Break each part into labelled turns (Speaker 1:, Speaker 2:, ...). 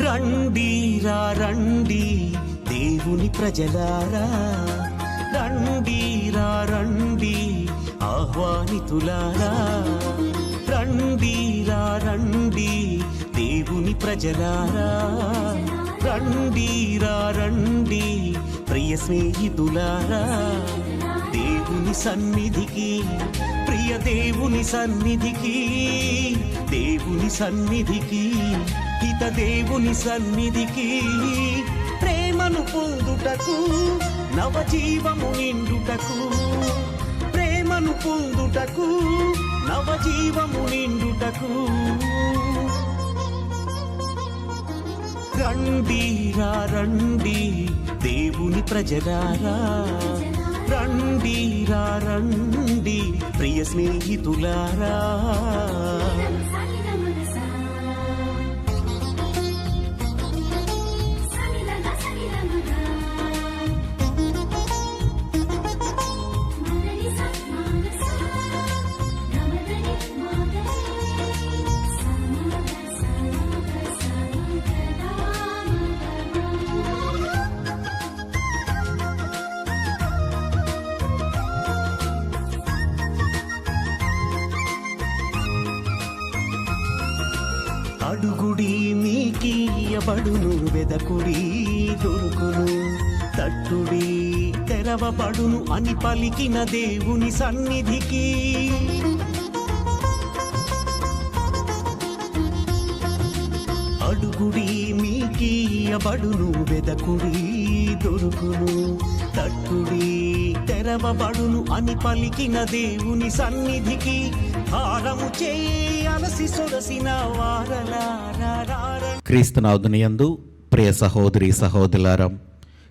Speaker 1: రండి రా రండి దేవుని ప్రజలారా, రండి రా రండి ఆహ్వానితులారా, రండి రా రండి దేవుని ప్రజలారా, రండి రా రండి ప్రియ స్నేహితులారా, దేవుని సన్నిధికి, ప్రియ దేవుని సన్నిధికి, దేవుని సన్నిధికి, హిత దేవుని సన్నిధికి, ప్రేమను పొందుటకు, నవజీవము నిండుటకు, ప్రేమను పొందుటకు, నవజీవము నిండుటకు, రండి రా రండి దేవుని ప్రజలారా, రండి రా రండి ప్రియ స్నేహితులారా. అడుగుడి మీకియబడును, వెదకుడి దొరుకును, తట్టుడి తెరవబడును అని పలికిన దేవుని సన్నిధికి, అడుగుడి మీకియబడును, వెదకుడి దొరుకును, తట్టుడి తెరవబడును అని పలికిన దేవుని సన్నిధికి, హారము చేయాలసి సొరసిన వారలారా.
Speaker 2: క్రీస్తునాథునియందు ప్రియ సహోదరి సహోదరులారా,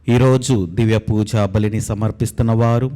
Speaker 2: ఈరోజు దివ్య పూజా బలిని సమర్పిస్తున్న వారు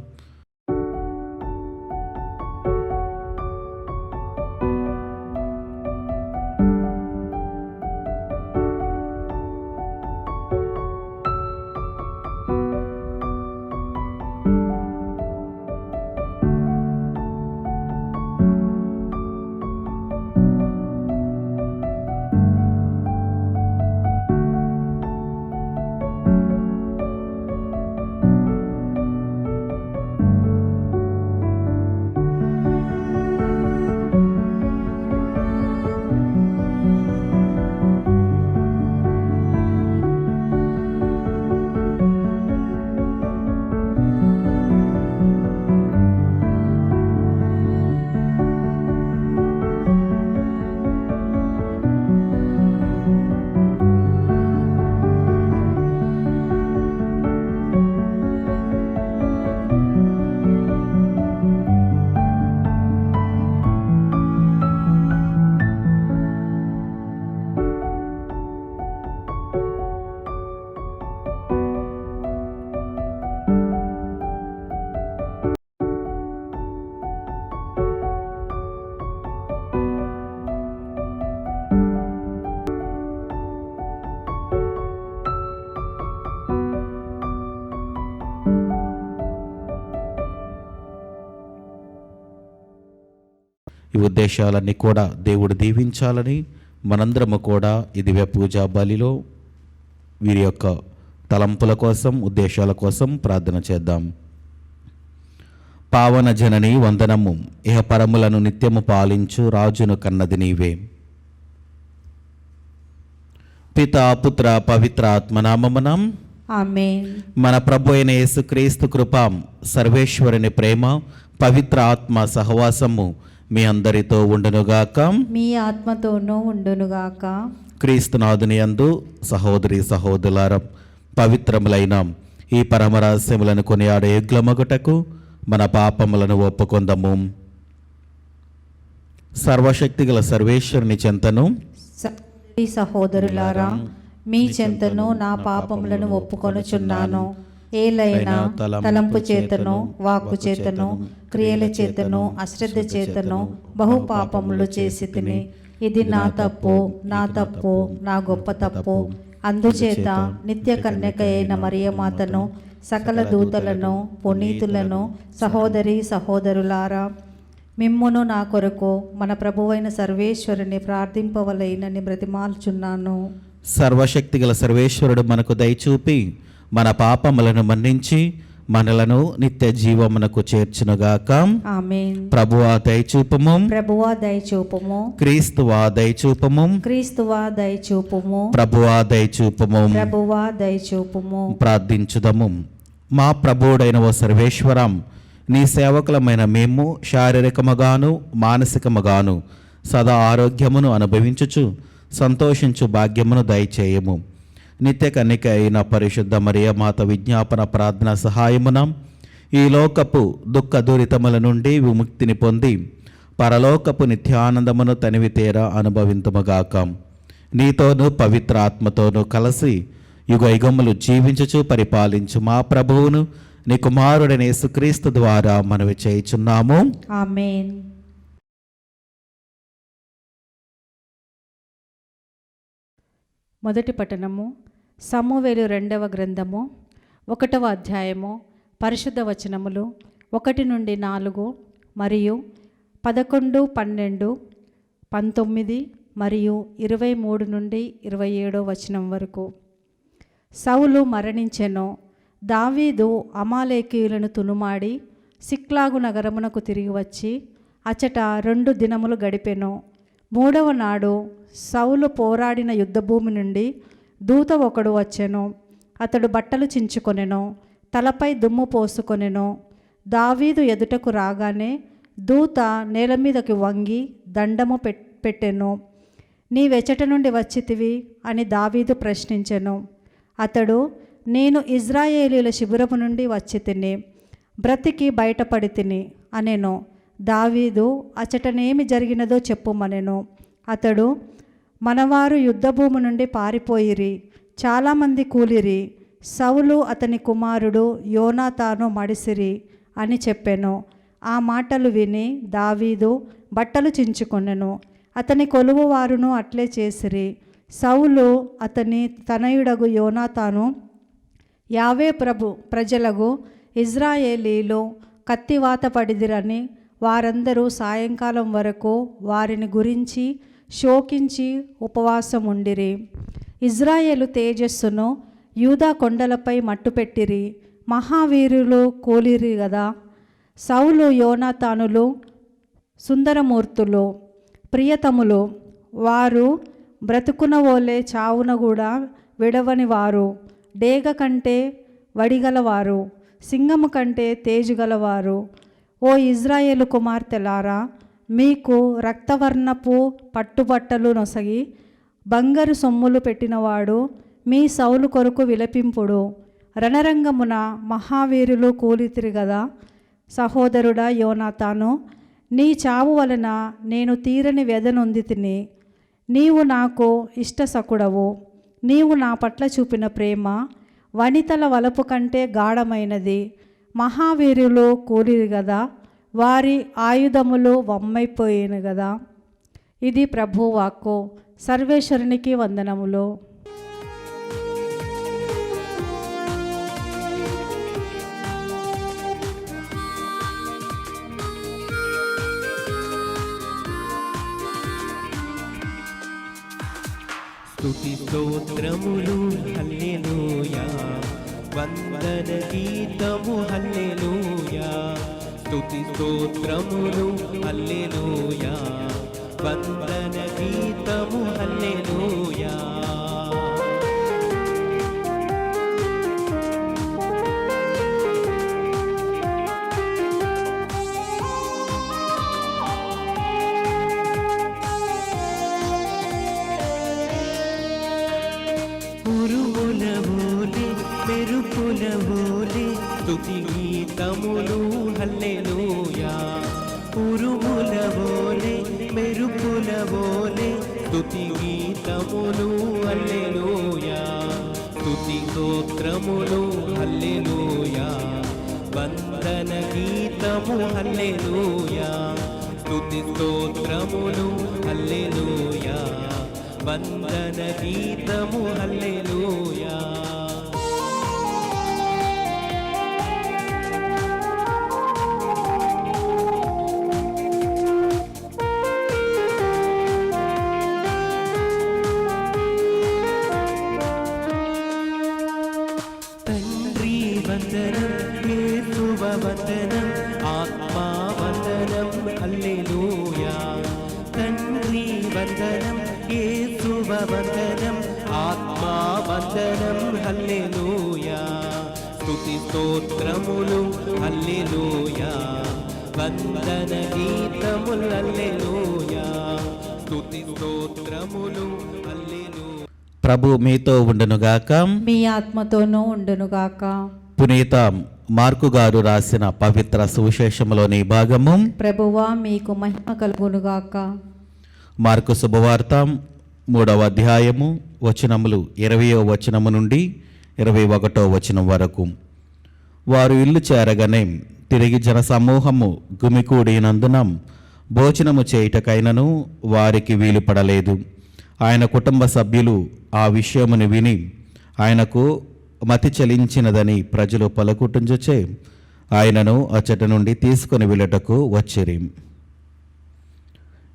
Speaker 2: ఈ ఉద్దేశాలన్నీ కూడా దేవుడు దీవించాలని మనందరము కూడా ఈ దివ్య పూజా బలిలో వీరి యొక్క తలంపుల కోసం, ఉద్దేశాల కోసం ప్రార్థన చేద్దాం. పావన జనని వందనము. ఇహ పరములను నిత్యము పాలించు రాజును కన్నది నీవే. పితా పుత్ర పవిత్ర ఆత్మనామమునం
Speaker 3: ఆమేన్.
Speaker 2: మన ప్రభు అయిన యేసుక్రీస్తు కృప, సర్వేశ్వరుని ప్రేమ, పవిత్ర ఆత్మ సహవాసము మీ అందరితో ఉండునుగాక.
Speaker 3: మీ ఆత్మతోనూ ఉండునుగాక.
Speaker 2: క్రీస్తునాథుని యందు సహోదరి సహోదరులారా, పవిత్రములైన ఈ పరమరహస్యములను కొనియాడే యుగ్లమగుటకు మన పాపములను ఒప్పుకొందము. సర్వశక్తిగల సర్వేశ్వరుని చెంతను
Speaker 3: సహోదరి సహోదరులారా, మీ చెంతను నా పాపములను ఒప్పుకొనుచున్నాను. ఏలైనా తలంపు చేతను, వాక్కు చేతను, క్రియల చేతను, అశ్రద్ధ చేతను బహు పాపములు చేసి తిని, ఇది నా తప్పు, నా తప్పు, నా గొప్ప తప్పు. అందుచేత నిత్య కన్యక అయిన మరియమాతను, సకల దూతలను, పునీతులను, సహోదరి సహోదరులారా, మిమ్మును నా కొరకు మన ప్రభువైన సర్వేశ్వరుని ప్రార్థింపవలైనని బ్రతిమాల్చున్నాను.
Speaker 2: సర్వశక్తిగల సర్వేశ్వరుడు మనకు దయచూపి మన పాపములను మన్నించి మనలను నిత్య జీవమునకు చేర్చునుగాక.
Speaker 3: ఆమేన్.
Speaker 2: ప్రభువా దయచూపము,
Speaker 3: ప్రభువా దయచూపుము,
Speaker 2: క్రీస్తువా దయచూపము,
Speaker 3: క్రీస్తువా దయచూపుము,
Speaker 2: ప్రభువా దయచూపము.
Speaker 3: ప్రభువా దయచూపుము.
Speaker 2: ప్రార్థించుదము. మా ప్రభువుడైన ఓ సర్వేశ్వరం, నీ సేవకులమైన మేము శారీరకముగాను మానసికముగాను సదా ఆరోగ్యమును అనుభవించుచు సంతోషించు భాగ్యమును దయచేయము. నిత్య కన్నిక అయిన పరిశుద్ధ మరియమాత విజ్ఞాపన ప్రార్థన సహాయమున ఈ లోకపు దుఃఖ దూరితముల నుండి విముక్తిని పొంది పరలోకపు నిత్యానందమును తనివితేరా అనుభవింతుముగాక. నీతోనూ పవిత్ర ఆత్మతోనూ కలిసి యుగ యుగములు జీవించుచు పరిపాలించు మా ప్రభువును నీ కుమారుడైన యేసుక్రీస్తు ద్వారా మనవి చేయుచున్నాము.
Speaker 3: ఆమేన్. మొదటి పఠనము సమూవేలు 2వ గ్రంథము 1వ అధ్యాయము. పరిశుద్ధ వచనములు 1 నుండి 4 మరియు 11, 12, 19 మరియు 23 నుండి 27 వచనం వరకు. సౌలు మరణించెను. దావీదు అమాలేకీయులను తునుమాడి సిక్లాగు నగరమునకు తిరిగి వచ్చి అచట 2 దినములు గడిపెను. 3వ నాడు సౌలు పోరాడిన యుద్ధభూమి నుండి దూత ఒకడు వచ్చెను. అతడు బట్టలు చించుకొనెను, తలపై దుమ్ము పోసుకొనెను. దావీదు ఎదుటకు రాగానే దూత నేల మీదకి వంగి దండము పెట్టెను. నీవెచట నుండి వచ్చితివి అని దావీదు ప్రశ్నించెను. అతడు, నేను ఇజ్రాయేలీల శిబిరము నుండి వచ్చి తిని బ్రతికి బయటపడి తిని అనెను. దావీదు అచటనేమి జరిగినదో చెప్పుమనెను. అతడు, మనవారు యుద్ధభూమి నుండి పారిపోయిరి, చాలామంది కూలిరి, సౌలు అతని కుమారుడు యోనాతాను మడిసిరి అని చెప్పెను. ఆ మాటలు విని దావీదు బట్టలు చించుకొనెను. అతని కొలువు వారును అట్లే చేసిరి. సౌలు అతని తనయుడగు యోనాతాను, యావే ప్రజలకు ఇజ్రాయేలీలు కత్తివాత పడిదిరని వారందరూ సాయంకాలం వరకు వారిని గురించి శోకించి ఉపవాసం ఉండిరి. ఇజ్రాయేలు తేజస్సును యూదా కొండలపై మట్టుపెట్టిరి, మహావీరులు కూలిరి గదా. సౌలు యోనాతానులు సుందరమూర్తులు, ప్రియతములు. వారు బ్రతుకునవోలే చావున కూడా విడవని వారు, డేగ కంటే వడిగలవారు, సింగము కంటే తేజుగలవారు. ఓ ఇజ్రాయేలు కుమార్తెలారా, మీకు రక్తవర్ణపు పట్టుబట్టలు నొసగి బంగారు సొమ్ములు పెట్టినవాడు మీ సౌలు కొరకు విలపింపుడు. రణరంగమున మహావీరులు కూలితిరి గదా. సహోదరుడా యోనాతాను, నీ చావు వలన నేను తీరని వ్యధనొంది తిని. నీవు నాకు ఇష్టసకుడవు. నీవు నా పట్ల చూపిన ప్రేమ వనితల వలపు కంటే గాఢమైనది. మహావీరులు కూలిరి గదా, వారి ఆయుధములు వమ్మైపోయేను గదా. ఇది ప్రభు వాక్కు. సర్వేశ్వరునికి వందనములు.
Speaker 4: స్తుతి స్తోత్రములు హల్లెలూయా, వందన గీతము హల్లెలూయా. స్తుతి స్తోత్రములు హల్లెలూయా, వందన గీతము హల్లెలూయా. ఉరుముల వోలే మెరుపుల వోలే స్తుతి గీతములు హల్లెలూయా, ఉరుముల వోలే మెరుపుల వోలే స్తుతి గీతములు హల్లెలూయా, స్తుతి స్తోత్రములు హల్లెలూయా, వందన గీతము హల్లెలూయా, స్తుతి స్తోత్రములు హల్లెలూయా, వందన గీతము హల్లెలూయా. తండ్రి వందనం, యేసువ వందనం, ఆత్మా వందనం హల్లెలూయా, తండ్రి వందనం, యేసువ వందనం, ఆత్మా వందనం హల్లెలూయా, స్తుతి స్తోత్రములు హల్లెలూయా, వందన గీతములు హల్లెలూయా, స్తుతి స్తోత్రములు హల్లెలూయా.
Speaker 2: ప్రభు మీతో ఉండునుగాక.
Speaker 3: మీ ఆత్మతోనూ ఉండునుగాక.
Speaker 2: పునీత మార్కు గారు రాసిన పవిత్ర సువిశేషములోని భాగము.
Speaker 3: ప్రభువా మీకు మహిమ కలుగునుగాక.
Speaker 2: మార్కు శుభవార్త 3వ అధ్యాయము వచనములు 20వ వచనము నుండి 21వ వచనం వరకు. వారు ఇల్లు చేరగానే తిరిగి జనసమూహము గుమికూడినందున భోజనము చేయుటకైనను వారికి వీలు పడలేదు. ఆయన కుటుంబ సభ్యులు ఆ విషయమును విని ఆయనకు మతి చలించినదని ప్రజలు పలుకుటుంచుచే ఆయనను అచ్చట నుండి తీసుకుని వెళ్ళటకు వచ్చిరి.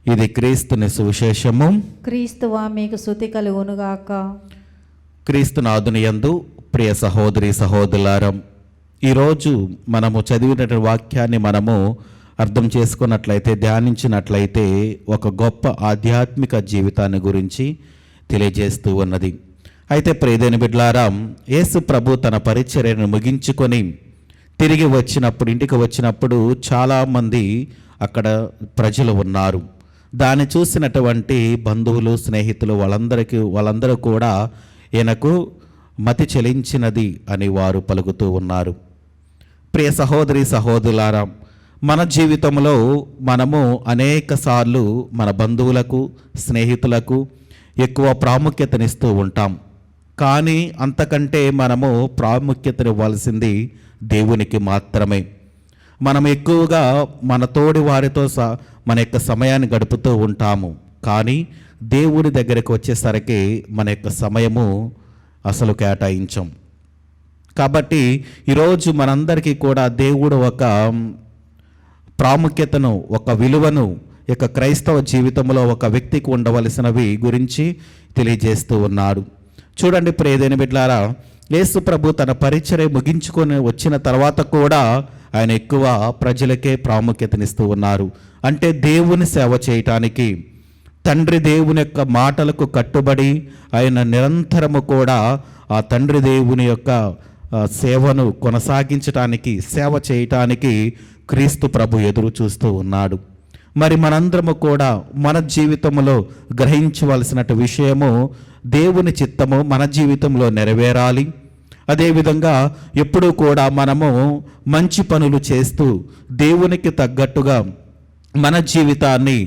Speaker 2: ఇది క్రీస్తుని సువిశేషము.
Speaker 3: క్రీస్తువా మీకు స్తుతి కలుగునుగాక.
Speaker 2: క్రీస్తునాథుని యందు ప్రియ సహోదరి సహోదరులారా, ఈరోజు మనము చదివినటువంటి వాక్యాన్ని మనము అర్థం చేసుకున్నట్లయితే, ధ్యానించినట్లయితే ఒక గొప్ప ఆధ్యాత్మిక జీవితాన్ని గురించి తెలియజేస్తూ ఉన్నది. అయితే ప్రియమైన బిడ్డలారా, యేసు ప్రభు తన పరిచర్యను ముగించుకొని తిరిగి వచ్చినప్పుడు, ఇంటికి వచ్చినప్పుడు చాలామంది అక్కడ ప్రజలు ఉన్నారు. దాన్ని చూసినటువంటి బంధువులు, స్నేహితులు వాళ్ళందరూ కూడా ఈయనకు మతి చెలించినది అని వారు పలుకుతూ ఉన్నారు. ప్రియ సహోదరి సహోదరులారా, మన జీవితంలో మనము అనేక సార్లు మన బంధువులకు, స్నేహితులకు ఎక్కువ ప్రాముఖ్యతనిస్తూ ఉంటాం. కానీ అంతకంటే మనము ప్రాముఖ్యతనివ్వాల్సింది దేవునికి మాత్రమే. మనం ఎక్కువగా మన తోడి వారితో మన యొక్క సమయాన్ని గడుపుతూ ఉంటాము. కానీ దేవుడి దగ్గరికి వచ్చేసరికి మన యొక్క సమయము అసలు కేటాయించం. కాబట్టి ఈరోజు మనందరికీ కూడా దేవుడు ఒక ప్రాముఖ్యతను, ఒక విలువను యొక్క క్రైస్తవ జీవితంలో ఒక వ్యక్తికి ఉండవలసినవి గురించి తెలియజేస్తూ ఉన్నాడు. చూడండి ప్రియమైన బిడ్డలారా, యేసు ప్రభు తన పరిచర్య ముగించుకొని వచ్చిన తర్వాత కూడా ఆయన ఎక్కువ ప్రజలకే ప్రాముఖ్యతనిస్తూ ఉన్నారు. అంటే దేవుని సేవ చేయటానికి, తండ్రి దేవుని యొక్క మాటలకు కట్టుబడి ఆయన నిరంతరము కూడా ఆ తండ్రి దేవుని యొక్క సేవను కొనసాగించటానికి, సేవ చేయటానికి క్రీస్తు ప్రభు ఎదురు చూస్తూ ఉన్నాడు. మరి మనందరము కూడా మన జీవితంలో గ్రహించవలసిన విషయము, దేవుని చిత్తము మన జీవితంలో నెరవేరాలి. అదేవిధంగా ఎప్పుడూ కూడా మనము మంచి పనులు చేస్తూ దేవునికి తగ్గట్టుగా మన జీవితాన్ని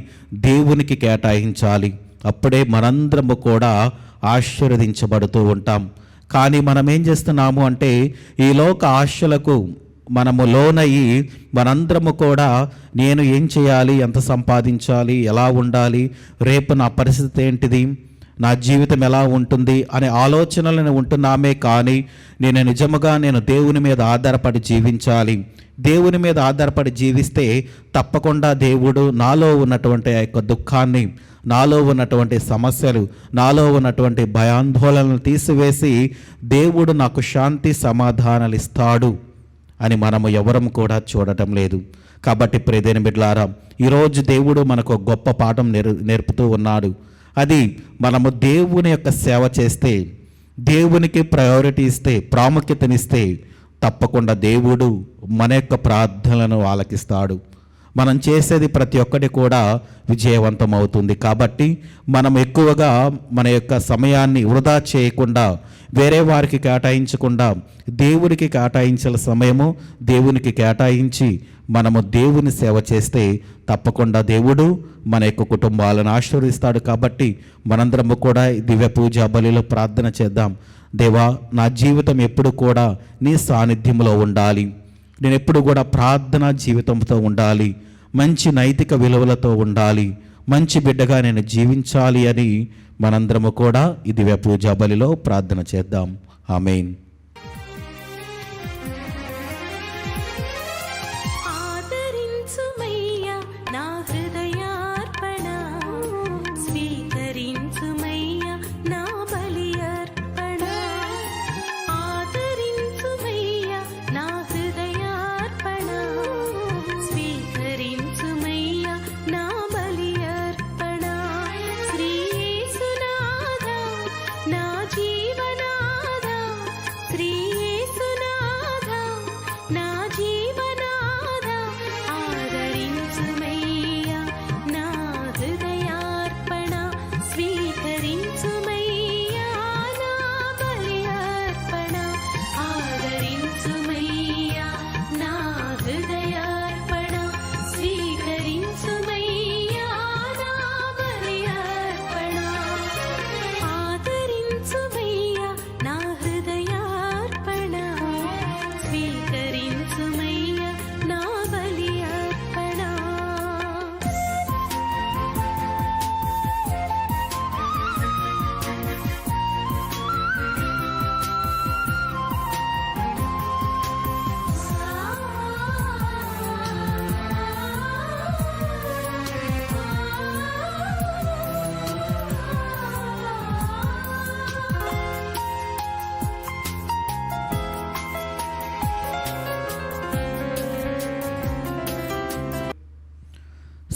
Speaker 2: దేవునికి కేటాయించాలి. అప్పుడే మనందరము కూడా ఆశీర్వదించబడుతూ ఉంటాం. కానీ మనం ఏం చేస్తున్నాము అంటే, ఈ లోక ఆశలకు మనము లోనయ్యి మనందరము కూడా నేను ఏం చేయాలి, ఎంత సంపాదించాలి, ఎలా ఉండాలి, రేపు నా పరిస్థితి ఏంటిది, నా జీవితం ఎలా ఉంటుంది అనే ఆలోచనలను ఉంటున్నామే. కానీ నేను దేవుని మీద ఆధారపడి జీవించాలి. దేవుని మీద ఆధారపడి జీవిస్తే తప్పకుండా దేవుడు నాలో ఉన్నటువంటి ఆ యొక్క దుఃఖాన్ని, నాలో ఉన్నటువంటి సమస్యలు, నాలో ఉన్నటువంటి భయాందోళనలు తీసివేసి దేవుడు నాకు శాంతి సమాధానాలు ఇస్తాడు అని మనము ఎవరం కూడా చూడటం లేదు. కాబట్టి ప్రియమైన బిడ్డలారా, ఈరోజు దేవుడు మనకు ఒక గొప్ప పాఠం నేర్పుతూ ఉన్నాడు. అది మనము దేవుని యొక్క సేవ చేస్తే, దేవునికి ప్రయారిటీ ఇస్తే, ప్రాముఖ్యతనిస్తే తప్పకుండా దేవుడు మన యొక్క ప్రార్థనలను ఆలకిస్తాడు. మనం చేసేది ప్రతి ఒక్కటి కూడా విజయవంతం అవుతుంది. కాబట్టి మనం ఎక్కువగా మన యొక్క సమయాన్ని వృధా చేయకుండా, వేరే వారికి కేటాయించకుండా దేవునికి కేటాయించిన సమయము దేవునికి కేటాయించి మనము దేవుని సేవ చేస్తే తప్పకుండా దేవుడు మన యొక్క కుటుంబాలను ఆశీర్వదిస్తాడు. కాబట్టి మనందరము కూడా దివ్య పూజా బలిలో ప్రార్థన చేద్దాం. దేవా, నా జీవితం ఎప్పుడు కూడా నీ సాన్నిధ్యంలో ఉండాలి. నేను ఎప్పుడు కూడా ప్రార్థనా జీవితంతో ఉండాలి, మంచి నైతిక విలువలతో ఉండాలి, మంచి బిడ్డగా నేను జీవించాలి అని మనందరము కూడా ఈ దివ్య పూజా బలిలో ప్రార్థన చేద్దాం. ఆమేన్.
Speaker 5: ఆదరించుమయ్యా నా హృదయార్పణ, స్వీకరించుమయ్యా నా బలి అర్పణ. ఆదరించుమయ్యా నా హృదయార్పణ, స్వీకరించుమయ్యా నా బలి అర్పణ. శ్రీ యేసునాథా నా జీవనాథా, శ్రీ యేసునాథా నా జీవనాథా, ఆదరించుమయ్యా నా హృదయార్పణ, స్వీకరించుమయ్యా నా బలి అర్పణ. ఆదరించుమయ్యా నా హృదయార్పణ, స్వీకరించుమయ్యా నా బలి అర్పణ. ఆదరించుమయ్యా నా హృదయార్పణ, స్వీకరించుమయ్యా నా బలి అర్పణ.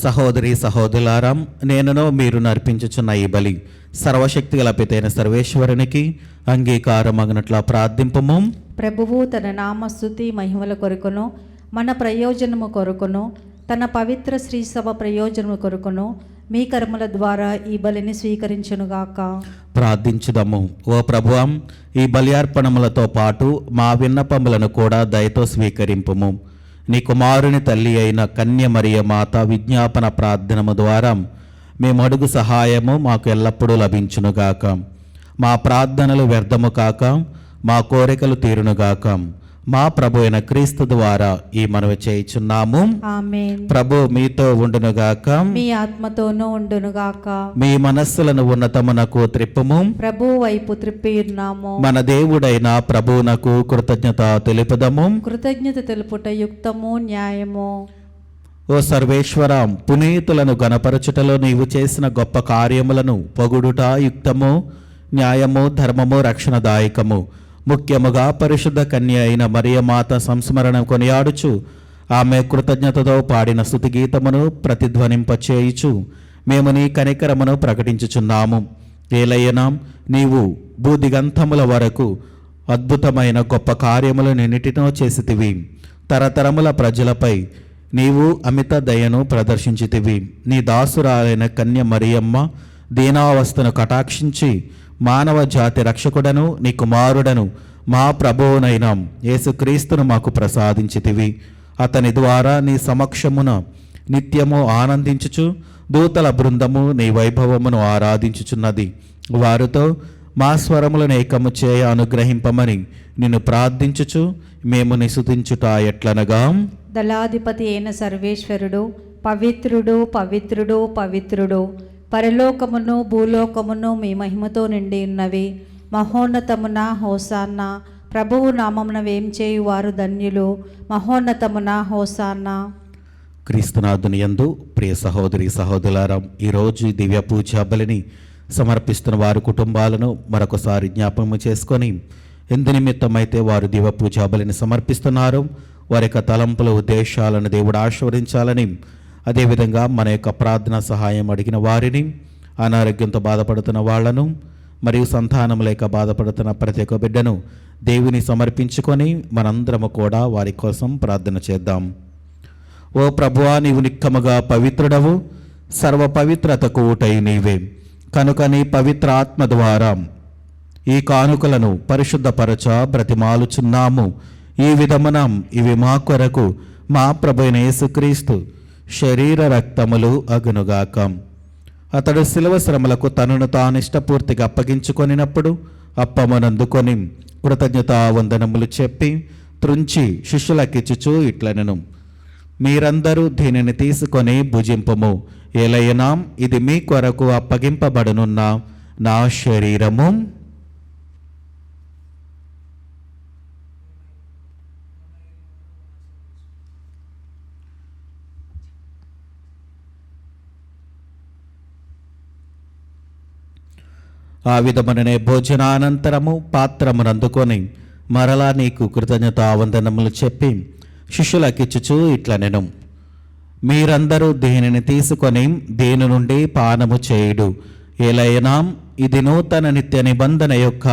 Speaker 2: సహోదరి సహోదరులారా, నేనును మీరు నర్పించుచున్న ఈ బలి సర్వశక్తి గల పితైన సర్వేశ్వరునికి అంగీకారమగినట్ల ప్రార్థింపము.
Speaker 3: ప్రభువు తన నామస్తుతి మహిమల కొరకును, మన ప్రయోజనము కొరకును, తన పవిత్ర శ్రీ సభ ప్రయోజనము కొరకును మీ కర్మల ద్వారా ఈ బలిని స్వీకరించునుగాక.
Speaker 2: ప్రార్థించుదాము. ఓ ప్రభువాం, ఈ బలియార్పణములతో పాటు మా విన్నపములను కూడా దయతో స్వీకరింపుము. నీ కుమారుని తల్లి అయిన కన్య మరియ మాత విజ్ఞాపన ప్రార్థనము ద్వారా మేము అడుగు సహాయము మాకు ఎల్లప్పుడూ లభించునుగాక. మా ప్రార్థనలు వ్యర్థము కాక, మా కోరికలు తీరునుగాక. మా ప్రభు అయిన క్రీస్తు ద్వారా ఈ మనవి చేయుచున్నాము.
Speaker 3: ఆమేన్.
Speaker 2: ప్రభు మీతో ఉండునుగాక.
Speaker 3: మీ ఆత్మతోనూ ఉండునుగాక.
Speaker 2: మీ మనస్సులను ఉన్నతమునకు త్రిప్పుము.
Speaker 3: ప్రభు వైపు త్రిప్పి ఉన్నాము.
Speaker 2: మన దేవుడైన ప్రభువునకు కృతజ్ఞత తెలుపుదము.
Speaker 3: కృతజ్ఞత తెలుపుట యుక్తము, న్యాయము.
Speaker 2: ఓ సర్వేశ్వర, పునీతులను గణపరచుటలో నీవు చేసిన గొప్ప కార్యములను పొగుడుట యుక్తము, న్యాయము, ధర్మము, రక్షణదాయకము. ముఖ్యముగా పరిశుద్ధ కన్య అయిన మరియమాత సంస్మరణ కొనియాడుచు ఆమె కృతజ్ఞతతో పాడిన స్తుతి గీతమును ప్రతిధ్వనింపచేయుచు మేము నీ కనికరమును ప్రకటించుచున్నాము. ఏలయ్యనా, నీవు భూదిగంతముల వరకు అద్భుతమైన గొప్ప కార్యములు నిన్నిటినో చేసితివి. తరతరముల ప్రజలపై నీవు అమిత దయను ప్రదర్శించితివి. నీ దాసురాలైన కన్య మరియమ్మ దీనావస్థను కటాక్షించి మానవ జాతి రక్షకుడను నీ కుమారుడను మా ప్రభువునైన యేసుక్రీస్తును మాకు ప్రసాదించితివి. అతని ద్వారా నీ సమక్షమున నిత్యము ఆనందించుచు దూతల బృందము నీ వైభవమును ఆరాధించుచున్నది. వారితో మా స్వరములను ఏకము చేయ అనుగ్రహింపమని నిన్ను ప్రార్థించుచు మేము నిస్తుతించుట ఎట్లనగా,
Speaker 3: దళాధిపతి అయిన సర్వేశ్వరుడు పవిత్రుడు, పవిత్రుడు, పవిత్రుడు, పరలోకమును భూలోకమును మీ మహిమతో నిండి ఉన్నవి. మహోన్నతమున హోసాన్న. ప్రభువు నామమున వేంచేయు వారు ధన్యులు. మహోన్నతమున హోసాన్న.
Speaker 2: క్రీస్తునాథుని యందు ప్రియ సహోదరి సహోదరులారా, ఈరోజు ఈ దివ్య పూజా బలిని సమర్పిస్తున్న వారి కుటుంబాలను మరొకసారి జ్ఞాపకము చేసుకొని ఎందు నిమిత్తమైతే వారు దివ్య పూజా బలిని సమర్పిస్తున్నారు వారి యొక్క తలంపుల ఉద్దేశాలను దేవుడు ఆశీర్వదించాలని, అదేవిధంగా మన యొక్క ప్రార్థన సహాయం అడిగిన వారిని, అనారోగ్యంతో బాధపడుతున్న వాళ్లను, మరియు సంతానం లేక బాధపడుతున్న ప్రతి ఒక్క బిడ్డను దేవుని సమర్పించుకొని మనందరము కూడా వారి కోసం ప్రార్థన చేద్దాం. ఓ ప్రభువా, నీవు నిక్కముగా పవిత్రుడవు, సర్వ పవిత్రతకు ఊటై నీవే. కనుక నీ పవిత్ర ఆత్మ ద్వారా ఈ కానుకలను పరిశుద్ధపరచ బ్రతిమాలుచున్నాము. ఈ విధమున ఇవి మా కొరకు మా ప్రభువైన యేసుక్రీస్తు శరీర రక్తములు అగునుగాక. అతడు శిలువ శ్రమలకు తనను తాను ఇష్టపూర్తిగా అప్పగించుకొనినప్పుడు అప్పమునందుకొని కృతజ్ఞతా వందనములు చెప్పి త్రుంచి శిష్యులకిచ్చుచూ ఇట్లనెను, మీరందరూ దీనిని తీసుకొని భుజింపము. ఏలయనా ఇది మీ కొరకు అప్పగింపబడనున్న నా శరీరము. ఆ విధముననే భోజనానంతరము పాత్రమునందుకొని మరలా నీకు కృతజ్ఞతా వందనములు చెప్పి శిష్యులకిచ్చుచూ ఇట్లనెను, మీరందరూ దీనిని తీసుకొని దీని నుండి పానము చేయుడు. ఏలైనా ఇది నూతన నిత్య నిబంధన యొక్క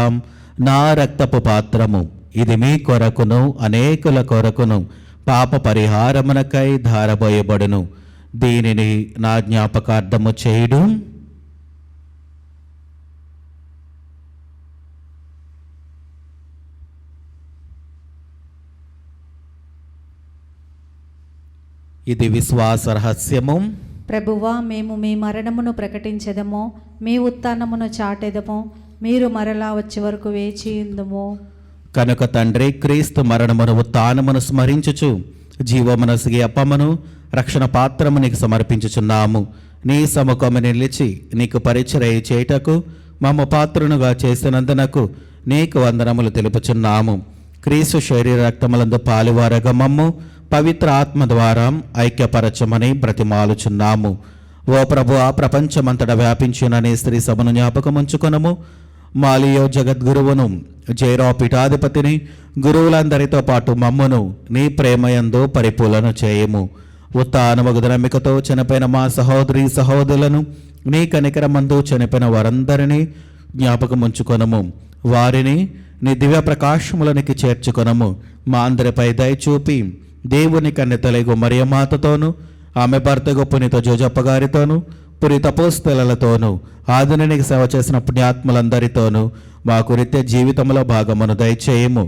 Speaker 2: నా రక్తపు పాత్రము. ఇది మీ కొరకును అనేకుల కొరకును పాప పరిహారమునకై ధారబోయబడును. దీనిని నా జ్ఞాపకార్థము చేయుడు. ఇది విశ్వాస రహస్యము.
Speaker 3: ప్రభువా, మేము మీ మరణమును ప్రకటించెదము, మీ ఉత్థానమును చాటెదము, మీరు మరలా వచ్చే వరకు వేచి ఉందుము.
Speaker 2: కనుక తండ్రి, క్రీస్తు మరణమును ఉత్థానమును స్మరించుచు జీవమనసిగి అప్పమును రక్షణ పాత్రము నీకు సమర్పించుచున్నాము. నీ సముఖము నిలిచి నీకు పరిచర్య చేయుటకు మమ్మ పాత్రునుగా చేసినందునకు నీకు వందనములు తెలుపుచున్నాము. క్రీస్తు శరీర రక్తములందు పాలువారగా మమ్ము పవిత్ర ఆత్మ ద్వారా ఐక్యపరచమని బ్రతిమాలుచున్నాము. ఓ ప్రభు, ఆ ప్రపంచమంతటా వ్యాపించిన నీ స్త్రీ సభను జ్ఞాపకముంచుకొనము. మాలియో జగద్గురువును, జైరావు పీఠాధిపతిని, గురువులందరితో పాటు మమ్మును నీ ప్రేమయందు పరిపూర్ణ చేయము. ఉత్థానమగు నమ్మికతో చనిపోయిన మా సహోదరి సహోదరులను, నీ కనికరమందు చనిపోయిన వారందరినీ జ్ఞాపకముంచుకొనము. వారిని నీ దివ్య ప్రకాశములనికి చేర్చుకొనము. మా అందరిపై దయచూపి దేవుని కన్నెతలగు మరియమాతతోను, ఆమె భర్త పునీత జోజప్ప గారితోను, పునీత అపోస్తలులతోను, ఆదినానికి సేవ చేసిన పుణ్యాత్ములందరితోనూ మాకు నిత్య జీవితంలో భాగమును దయచేయము.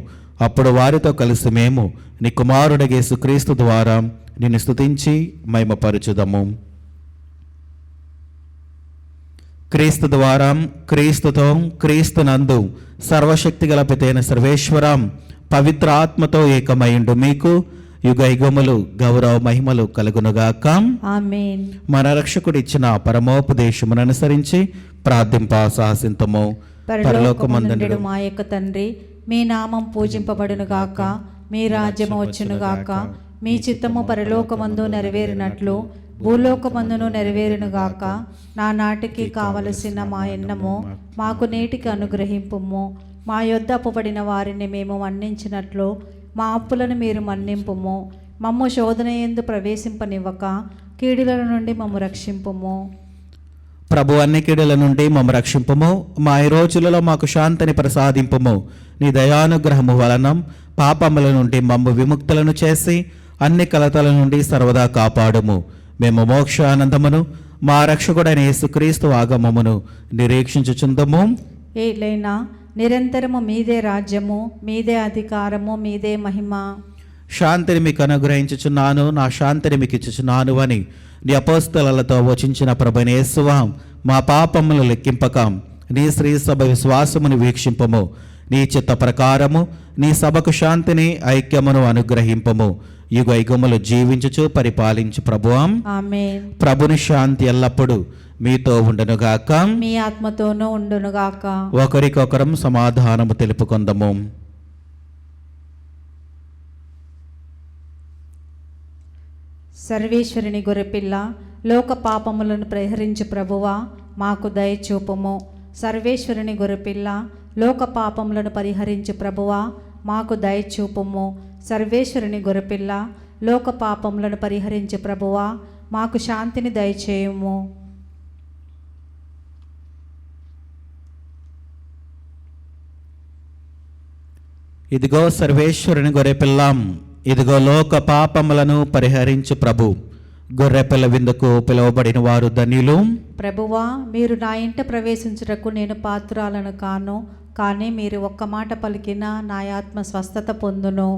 Speaker 2: అప్పుడు వారితో కలిసి మేము నీ కుమారుడు యేసుక్రీస్తు ద్వారా నిన్ను స్తుతించి మహిమపరచుదము. క్రీస్తు ద్వారా, క్రీస్తుతో, క్రీస్తునందు సర్వశక్తిగల పితైన సర్వేశ్వరం పవిత్ర ఆత్మతో ఏకమైండు మీకు యుగ యుగములు గౌరవ మహిమలు కలుగునుగాక.
Speaker 3: ఆమేన్.
Speaker 2: మన రక్షకుడు ఇచ్చిన పరమోపదేశమును అనుసరించి ప్రార్థింప సాహసింతము.
Speaker 3: పరలోకమందుండు మా యొక్క తండ్రి, మీ నామం పూజింపబడునుగాక, మీ రాజ్యము వచ్చునుగాక, మీ చిత్తము పరలోకమందు నెరవేరినట్లు భూలోకమందును నెరవేరునుగాక. నా నాటికి కావలసిన మా ఎన్నము మాకు నేటికి అనుగ్రహింపుము. మా యొద్ద అప్పుబడిన వారిని మేము మన్నించినట్లు మా అప్పులను మీరు మన్నింపుము. మమ్ము శోధన యందు ప్రవేశింపనివ్వక కీడుల నుండి మమ్ము రక్షింపుము.
Speaker 2: ప్రభు, అన్ని కీడుల నుండి మమ్ము రక్షింపుము. మా ఈ రోజులలో మాకు శాంతిని ప్రసాదింపుము. నీ దయానుగ్రహము వలన పాపముల నుండి మమ్ము విముక్తులను చేసి అన్ని కలతల నుండి సర్వదా కాపాడుము. మేము మోక్షానందమును మా రక్షకుడైన యేసుక్రీస్తు ఆగమమును నిరీక్షించుచుందము.
Speaker 3: ఏలైనా నిరంతరము మీదే రాజ్యము, మీదే అధికారము, మీదే మహిమ.
Speaker 2: శాంతిని మీకు అనుగ్రహించుచున్నాను, నా శాంతిని మీకు ఇచ్చుచున్నాను అని నీ అపోస్తలులతో వచించిన ప్రభువైన యేసువా, మా పాపములు లెక్కింపక నీ శ్రీ సభ విశ్వాసమును వీక్షింపము. నీ చిత్త ప్రకారము నీ సభకు శాంతిని ఐక్యమును అనుగ్రహింపము. యుగ యుగములు జీవించుచు పరిపాలించు ప్రభువా.
Speaker 3: ఆమేన్.
Speaker 2: ప్రభుని శాంతి ఎల్లప్పుడూ మీతో ఉండునుగాక,
Speaker 3: మీ ఆత్మతోనూ ఉండునుగాక.
Speaker 2: ఒకరికొకరం సమాధానము తెలుపుకొందము.
Speaker 3: సర్వేశ్వరుని గొర్రెపిల్ల, లోక పాపములను పరిహరించు ప్రభువా, మాకు దయచూపుము. సర్వేశ్వరుని గొర్రెపిల్ల, లోక పాపములను పరిహరించు ప్రభువా, మాకు దయచూపుము. సర్వేశ్వరుని గొర్రెపిల్ల, లోక పాపములను పరిహరించే ప్రభువా, మాకు శాంతిని దయచేయుము.
Speaker 2: ఇదిగో సర్వేశ్వరుని గొర్రెపిల్లం, ఇదిగో లోక పాపములను పరిహరించు ప్రభు. గొర్రెపిల్ల విందుకు పిలువబడిన వారు ధన్యులు.
Speaker 3: ప్రభువా, మీరు నా ఇంట ప్రవేశించుటకు నేను పాత్రురాలను కాను, కానీ మీరు ఒక్క మాట పలికినా నా ఆత్మ స్వస్థత పొందును.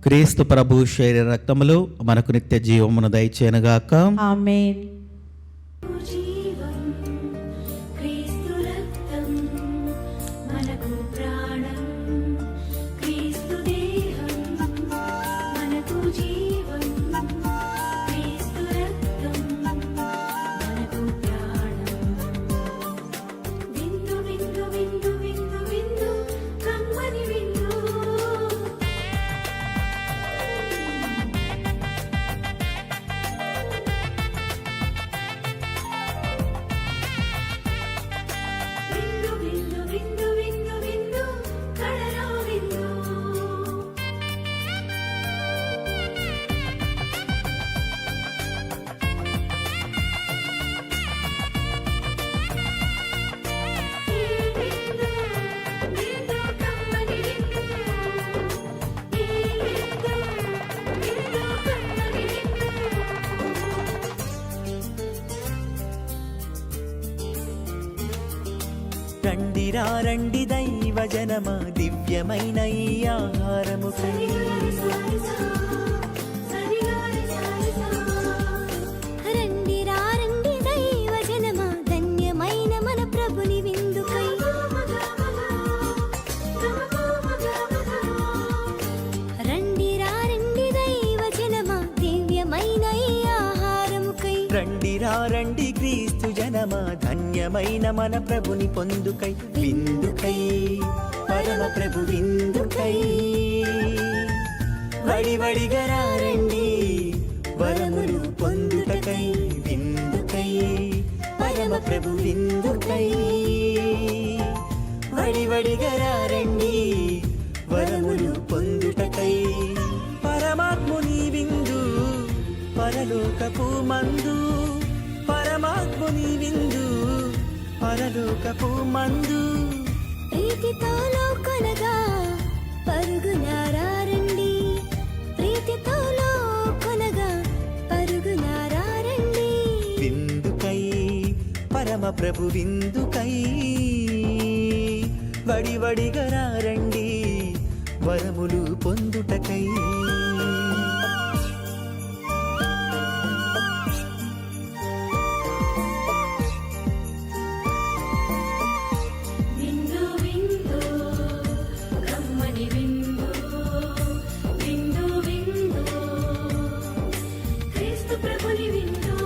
Speaker 2: క్రీస్తు ప్రభు శరీర రక్తములు మనకు నిత్య జీవమును దయచేయనుగాక.
Speaker 3: ఆమేన్.
Speaker 5: జీవం క్రీస్తు రక్తం మనకు ప్రాణం, క్రీస్తు దేహం మనకు జీవం, క్రీస్తు రక్తం మనకు ప్రాణం. విందు విందు విందు విందు విందు కమ్మని విందు. విందు విందు విందు విందు విందు కడలో విందు. ఈ విందు విందు కమ్మని విందు. ఈ విందు విందు కమ్మని విందు.
Speaker 4: రండిరా రండి దైవ జనమా, దివ్యమైన ఈ ఆహారము
Speaker 5: రండి రండి దైవ జనమా, ధన్యమైన మన ప్రభుని విందుకై. రండి రండి దైవ జనమా, దివ్యమైన ఈ ఆహారముకై.
Speaker 4: రండిరా రండి క్రీస్తు జనమా, ధన్యమైన మన ప్రభుని పొందుకై. విందుకై పరమ ప్రభు విందుకై, వడి వడిగా రండి వరములు పొందుటకై. విందుకై పరమ ప్రభు విందుకై, వడి వడిగా రండి వరములు పొందుటకై. పరమాత్ముని విందు పరలోకపు మందు, పరమాత్ముని విందు పరలోకపు మందు.
Speaker 5: ప్రీతితో లోకొనగా పరుగునారండి, ప్రీతితో లోకొనగా పరుగునారండి.
Speaker 4: విందుకై పరమ ప్రభు విందుకై, వడి వడిగా రండి వరములు పొందుటకై.
Speaker 5: విందు విందు కమ్మని విందు. విందు విందు క్రీస్తు ప్రభుని విందు.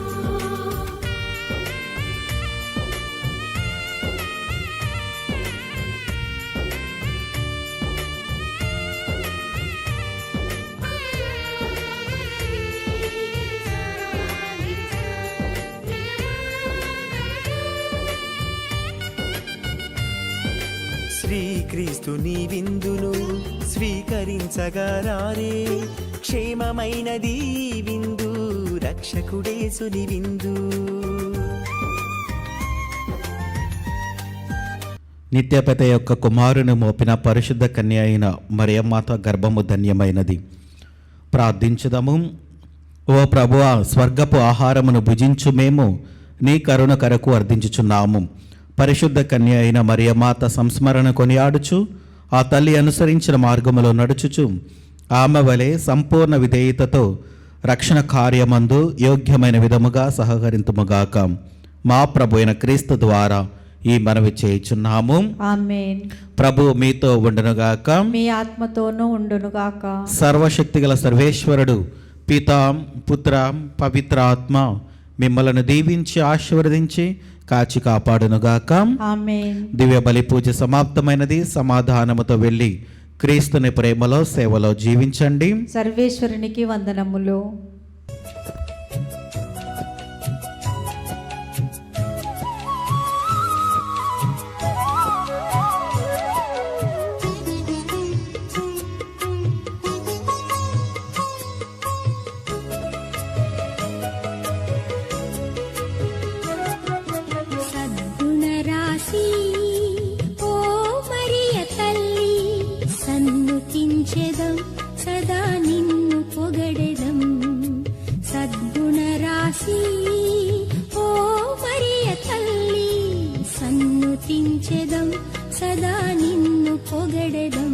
Speaker 4: శ్రీక్రీస్తుని విందును స్వీకరించగా రారే, క్షేమమైనది ఈ విందు, రక్షకుడేసుని విందు.
Speaker 2: నిత్యపేత యొక్క కుమారుని మోపిన పరిశుద్ధ కన్య అయిన మరియమాత గర్భము ధన్యమైనది. ప్రార్థించుదము. ఓ ప్రభువా, స్వర్గపు ఆహారమును భుజించు మేము నీ కరుణ కరకు అర్థించుచున్నాము. పరిశుద్ధ కన్య అయిన మరియమాత సంస్మరణ కొనియాడుచు ఆ తల్లి అనుసరించిన మార్గములో నడుచుచు ఆమె వలె సంపూర్ణ విధేయతతో రక్షణ కార్యమందు యోగ్యమైన విధముగా సహకరింతుముగాక. మా ప్రభు అయిన క్రీస్తు ద్వారా ఈ మనవి చేయుచున్నాము.
Speaker 3: ఆమేన్.
Speaker 2: ప్రభు మీతో ఉండునుగాక.
Speaker 3: మీ ఆత్మతోనూ ఉండునుగాక.
Speaker 2: సర్వశక్తిగల సర్వేశ్వరుడు పితా పుత్ర పవిత్ర ఆత్మ మిమ్మలను దీవించి ఆశీర్వదించి కాచి కాపాడునుగాక.
Speaker 3: ఆమేన్.
Speaker 2: దివ్య బలి పూజ సమాప్తమైనది. సమాధానముతో వెళ్ళి క్రీస్తుని ప్రేమలో సేవలో జీవించండి.
Speaker 3: సర్వేశ్వరునికి వందనములు.
Speaker 5: రాసి ఓ మరియ తల్లి సన్నుతించెదం సదా నిన్ను పొగడెదం